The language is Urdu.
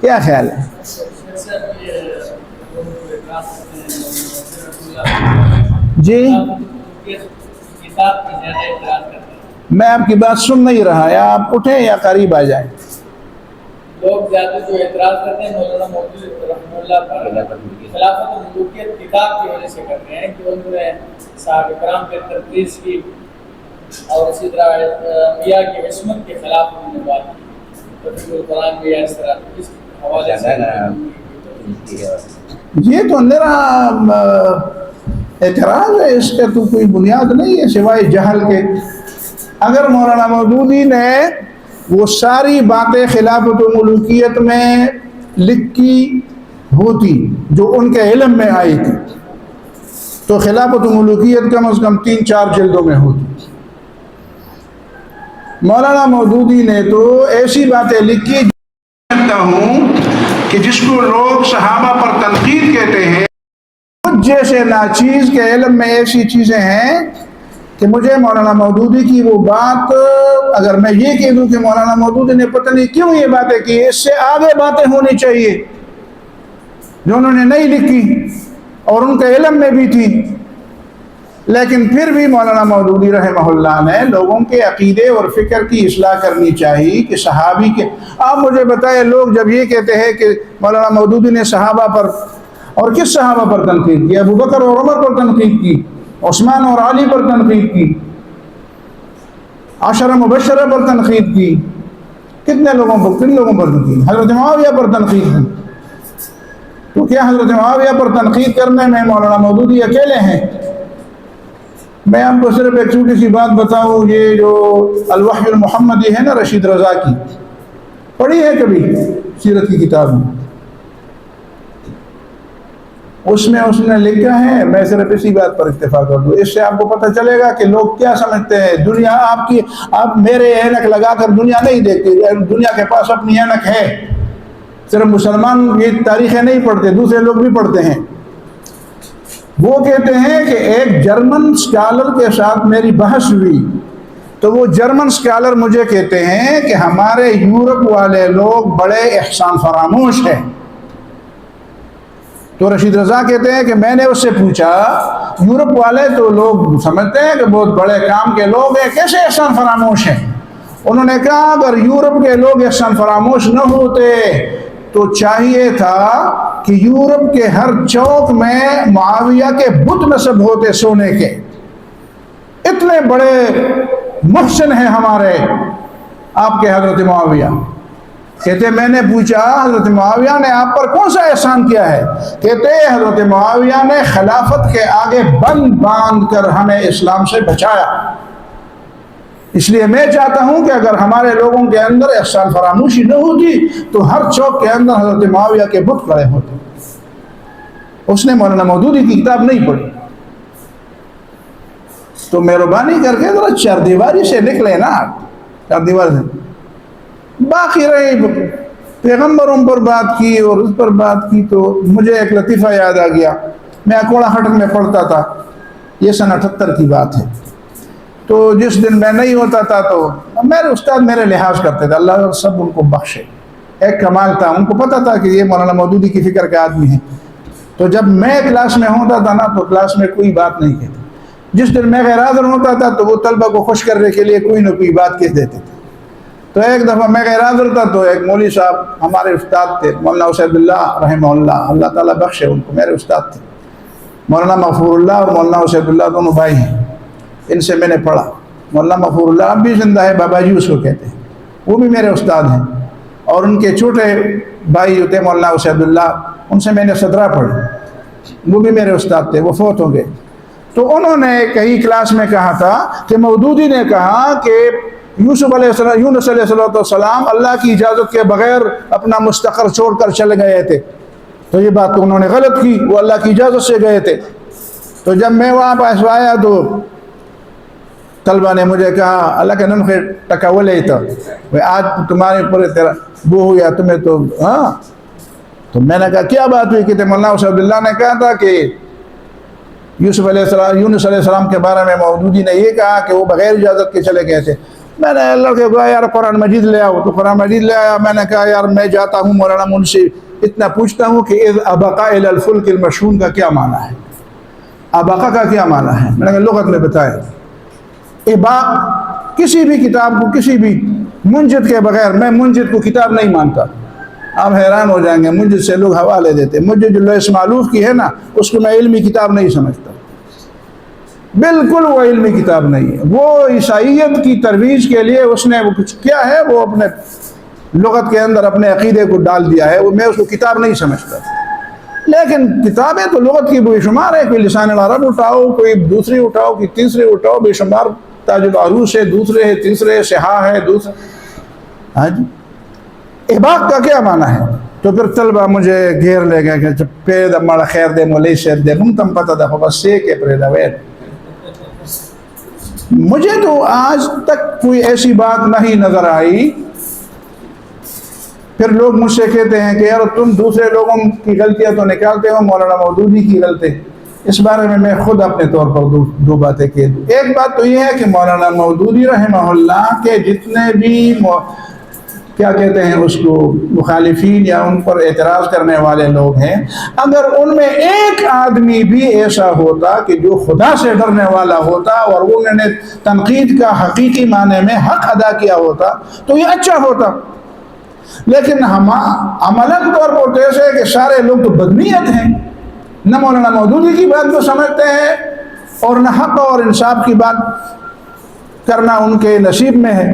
کیا خیال ہے؟ جی میں آپ کی بات سن نہیں رہا، یا آپ اٹھیں یا قریب آ جائیں۔ لوگ زیادہ جو اعتراض کرتے ہیں مولانا مودودی رحمہ اللہ تعالیٰ کی خلافت و ملوکیت کتاب کی وجہ سے کرتے ہیں کہ انہوں نے صحابہ کرام پہ تنقید کی اور اسی طرح انبیاء کی عصمت کے خلاف انہوں نے بات کی، تفسیر القرآن بھی اس طرح اس حوالے سے۔ یہ تو میرا اعتراض ہے، اس کا تو کوئی بنیاد نہیں ہے سوائے جہل کے۔ اگر مولانا مودودی نے وہ ساری باتیں خلافت و ملوکیت میں لکھی ہوتی جو ان کے علم میں آئی تھی تو خلافت و ملوکیت کم از کم 3-4 جلدوں میں ہوتی۔ مولانا مودودی نے تو ایسی باتیں لکھی ہوں کہ جس کو لوگ صحابہ پر تنقید کہتے ہیں، مجھ جیسے ناچیز کے علم میں ایسی چیزیں ہیں کہ مجھے مولانا مودودی کی وہ بات، اگر میں یہ کہہ دوں کہ مولانا مودودی نے پتہ نہیں کیوں یہ باتیں کی، اس سے آگے باتیں ہونی چاہیے جو انہوں نے نہیں لکھی اور ان کے علم میں بھی تھی، لیکن پھر بھی مولانا مودودی رحمہ اللہ نے لوگوں کے عقیدے اور فکر کی اصلاح کرنی چاہیے کہ صحابی کے۔ آپ مجھے بتائیں، لوگ جب یہ کہتے ہیں کہ مولانا مودودی نے صحابہ پر، اور کس صحابہ پر تنقید کی؟ ابو بکر اور عمر پر تنقید کی، عثمان اور علی پر تنقید کی، عشرہ مبشرہ پر تنقید کی، کن لوگوں پر تنقید؟ حضرت معاویہ پر تنقید کی۔ تو کیا حضرت معاویہ پر تنقید کرنے میں مولانا مودودی اکیلے ہیں؟ میں آپ کو صرف ایک چھوٹی سی بات بتاؤں، یہ جو الوحی المحمدی ہے نا رشید رضا کی، پڑھی ہے کبھی سیرت کی کتاب میں؟ اس نے لکھا ہے، میں صرف اسی بات پر اتفاق کر دوں، اس سے آپ کو پتہ چلے گا کہ لوگ کیا سمجھتے ہیں۔ دنیا آپ میرے اینک لگا کر دنیا نہیں دیکھتی، دنیا کے پاس اپنی اینک ہے۔ صرف مسلمان یہ تاریخیں نہیں پڑھتے، دوسرے لوگ بھی پڑھتے ہیں۔ وہ کہتے ہیں کہ ایک جرمن اسکالر کے ساتھ میری بحث ہوئی تو وہ جرمن اسکالر مجھے کہتے ہیں کہ ہمارے یورپ والے لوگ بڑے احسان فراموش ہیں۔ تو رشید رضا کہتے ہیں کہ میں نے اس سے پوچھا، یورپ والے تو لوگ سمجھتے ہیں کہ بہت بڑے کام کے لوگ ہیں، کیسے احسان فراموش ہیں؟ انہوں نے کہا اگر یورپ کے لوگ احسان فراموش نہ ہوتے تو چاہیے تھا کہ یورپ کے ہر چوک میں معاویہ کے بت نصب ہوتے سونے کے، اتنے بڑے محسن ہیں ہمارے آپ کے حضرت معاویہ۔ کہتے میں نے پوچھا حضرت معاویہ نے آپ پر کون سا احسان کیا ہے؟ کہتے حضرت معاویہ نے خلافت کے آگے بند باندھ کر ہمیں اسلام سے بچایا، اس لیے میں چاہتا ہوں کہ اگر ہمارے لوگوں کے اندر احسان فراموشی نہ ہوتی تو ہر چوک کے اندر حضرت معاویہ کے بت کھڑے ہوتے۔ اس نے مولانا مودودی کی کتاب نہیں پڑھی، تو مہربانی کر کے ذرا چاردیواری سے نکلے نا، چاردیواری سے۔ باقی رہی پیغمبروں پر بات کی اور اس پر بات کی تو مجھے ایک لطیفہ یاد آ گیا۔ میں اکوڑا ہٹک میں پڑھتا تھا، یہ سن 78 کی بات ہے۔ تو جس دن میں نہیں ہوتا تھا تو میرے استاد میرے لحاظ کرتے تھے، اللہ سب ان کو بخشے، ایک کمال تھا، ان کو پتہ تھا کہ یہ مولانا مودودی کی فکر کے آدمی ہیں۔ تو جب میں کلاس میں ہوتا تھا نا تو کلاس میں کوئی بات نہیں کہتا، جس دن میں غیر حاضر ہوتا تھا تو وہ طلبہ کو خوش کرنے کے لیے کوئی نہ کوئی بات کہہ دیتے تھے۔ تو ایک دفعہ میں غیر حاضر تھا تو ایک مولوی صاحب ہمارے استاد تھے، مولانا اسد اللہ رحمہ اللہ، اللہ تعالیٰ بخشے ان کو، میرے استاد تھے۔ مولانا مغفور اللہ اور مولانا اسد اللہ دونوں بھائی ہیں، ان سے میں نے پڑھا۔ مولانا مغفور اللہ اب بھی زندہ ہے، بابا جی اس کو کہتے ہیں، وہ بھی میرے استاد ہیں، اور ان کے چھوٹے بھائی جو تھے مولانا اسد اللہ، ان سے میں نے صدرہ پڑھی، وہ بھی میرے استاد تھے، وہ فوت ہو گئے۔ تو انہوں نے کہیں کلاس میں کہا تھا کہ مودودی نے کہا کہ یونس علیہ السلام اللہ کی اجازت کے بغیر اپنا مستقر چھوڑ کر چلے گئے تھے، تو یہ بات تو انہوں نے غلط کی، وہ اللہ کی اجازت سے گئے تھے۔ تو جب میں وہاں پاس آیا تو طلبہ نے مجھے کہا اللہ کے نن خیر ٹکاولے تو آج تمہارے اوپر تیرا وہ ہو یا تمہیں تو ہاں۔ تو میں نے کہا کیا بات ہوئی؟ کہ مولانا اسد اللہ نے کہا تھا کہ یونس علیہ السلام کے بارے میں مودودی نے یہ کہا کہ وہ بغیر اجازت کے چلے گئے تھے۔ میں نے لڑکے کو کہا یار قرآن مجید لے آؤ، تو قرآن مجید لے آیا. میں نے کہا یار میں جاتا ہوں مولانا منشی اتنا پوچھتا ہوں کہ اذ ابقا الی الفلک المشحون کا کیا معنی ہے، ابقا کا کیا معنی ہے. میں نے کہا لغت میں بتایا. اباق کسی بھی کتاب کو کسی بھی منجد کے بغیر، میں منجد کو کتاب نہیں مانتا. آپ حیران ہو جائیں گے، منجد سے لوگ حوالے دیتے. مجھے جو لویس معلوف کی ہے نا، اس کو میں علمی کتاب نہیں سمجھتا، بالکل وہ علمی کتاب نہیں ہے. وہ عیسائیت کی ترویج کے لیے اس نے وہ کچھ کیا ہے، وہ اپنے لغت کے اندر اپنے عقیدے کو ڈال دیا ہے. میں اس کو کتاب نہیں سمجھتا. لیکن کتابیں تو لغت کی بے شمار ہے. کوئی لسان العرب اٹھاؤ، کوئی دوسری اٹھاؤ، کوئی تیسری اٹھاؤ، بے شمار. تاج العروس ہے، دوسرے ہے، تیسرے ہے، صحاح ہے، دوسرے. ہاں جی، اباق کا کیا معنی ہے؟ تو پھر طلبہ مجھے گھیر لے گئے کہ پیدا مڑا خیر دے مولی شیر دے تم پتہ دا بس سے کہ پریدا وید. مجھے تو آج تک کوئی ایسی بات نہیں نظر آئی. پھر لوگ مجھ سے کہتے ہیں کہ یار تم دوسرے لوگوں کی غلطیاں تو نکالتے ہو، مولانا مودودی کی غلطی. اس بارے میں خود اپنے طور پر دو باتیں کہہ دوں. ایک بات تو یہ ہے کہ مولانا مودودی رحمہ اللہ کے جتنے بھی کیا کہتے ہیں اس کو مخالفین یا ان پر اعتراض کرنے والے لوگ ہیں، اگر ان میں ایک آدمی بھی ایسا ہوتا کہ جو خدا سے ڈرنے والا ہوتا اور انہوں نے تنقید کا حقیقی معنی میں حق ادا کیا ہوتا تو یہ اچھا ہوتا. لیکن ہم عملاً طور پر ایسے ہے کہ سارے لوگ تو بدنیت ہیں، نہ مولانا مودودی کی بات کو سمجھتے ہیں اور نہ حق اور انصاف کی بات کرنا ان کے نصیب میں ہے.